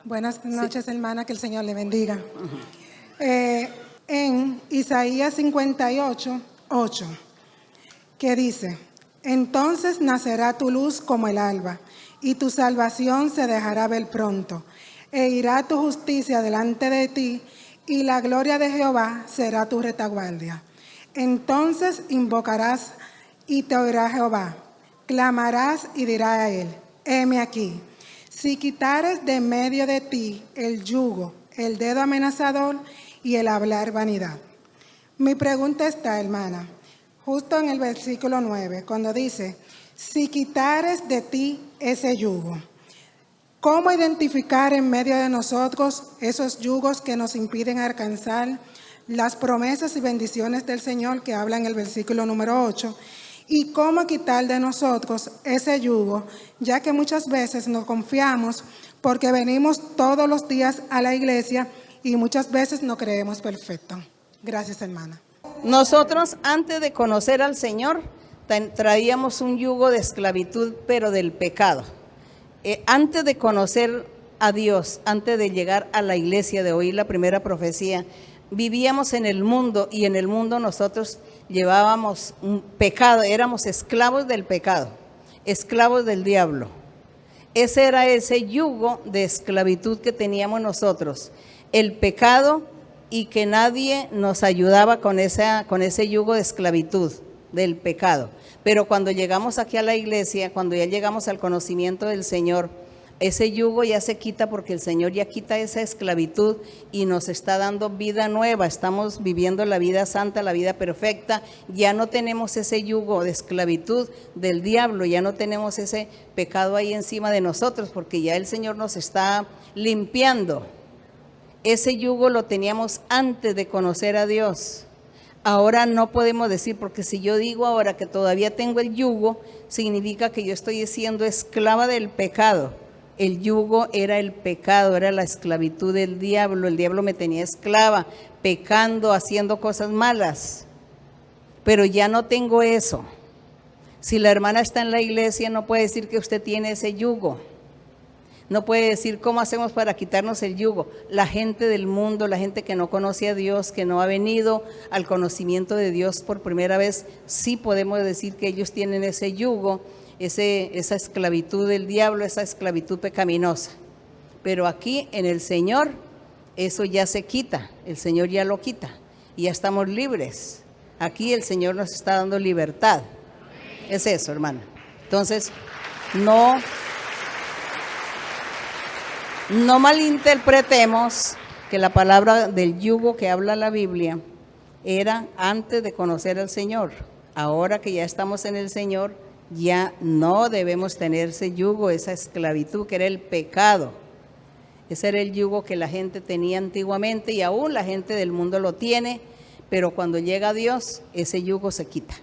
Buenas noches, hermana, que el Señor le bendiga. En Isaías 58:8, que dice: entonces nacerá tu luz como el alba, y tu salvación se dejará ver pronto, e irá tu justicia delante de ti, y la gloria de Jehová será tu retaguardia. Entonces invocarás y te oirá Jehová, clamarás y dirá a él: heme aquí. Si quitares de medio de ti el yugo, el dedo amenazador y el hablar vanidad. Mi pregunta está, hermana, justo en el versículo 9, cuando dice: si quitares de ti ese yugo. ¿Cómo identificar en medio de nosotros esos yugos que nos impiden alcanzar las promesas y bendiciones del Señor que habla en el versículo número 8? ¿Y cómo quitar de nosotros ese yugo, ya que muchas veces nos confiamos porque venimos todos los días a la iglesia y muchas veces no creemos perfecto? Gracias, hermana. Nosotros, antes de conocer al Señor, traíamos un yugo de esclavitud, pero del pecado. Antes de conocer a Dios, antes de llegar a la iglesia, de oír la primera profecía, vivíamos en el mundo, y en el mundo nosotros llevábamos un pecado, éramos esclavos del pecado, esclavos del diablo. Ese era ese yugo de esclavitud que teníamos nosotros, el pecado, y que nadie nos ayudaba con ese yugo de esclavitud del pecado. Pero cuando llegamos aquí a la iglesia, cuando ya llegamos al conocimiento del Señor, ese yugo ya se quita, porque el Señor ya quita esa esclavitud y nos está dando vida nueva. Estamos viviendo la vida santa, la vida perfecta. Ya no tenemos ese yugo de esclavitud del diablo, ya no tenemos ese pecado ahí encima de nosotros, porque ya el Señor nos está limpiando. Ese yugo lo teníamos antes de conocer a Dios. Ahora no podemos decir, porque si yo digo ahora que todavía tengo el yugo, significa que yo estoy siendo esclava del pecado. El yugo era el pecado, era la esclavitud del diablo. El diablo me tenía esclava, pecando, haciendo cosas malas. Pero ya no tengo eso. Si la hermana está en la iglesia, no puede decir que usted tiene ese yugo. No puede decir cómo hacemos para quitarnos el yugo. La gente del mundo, la gente que no conoce a Dios, que no ha venido al conocimiento de Dios por primera vez, sí podemos decir que ellos tienen ese yugo, esa esclavitud del diablo, esa esclavitud pecaminosa. Pero aquí en el Señor, eso ya se quita, el Señor ya lo quita y ya estamos libres. Aquí el Señor nos está dando libertad. Es eso, hermana. Entonces, no malinterpretemos que la palabra del yugo que habla la Biblia era antes de conocer al Señor. Ahora que ya estamos en el Señor, ya no debemos tener ese yugo, esa esclavitud que era el pecado. Ese era el yugo que la gente tenía antiguamente, y aún la gente del mundo lo tiene, pero cuando llega Dios, ese yugo se quita.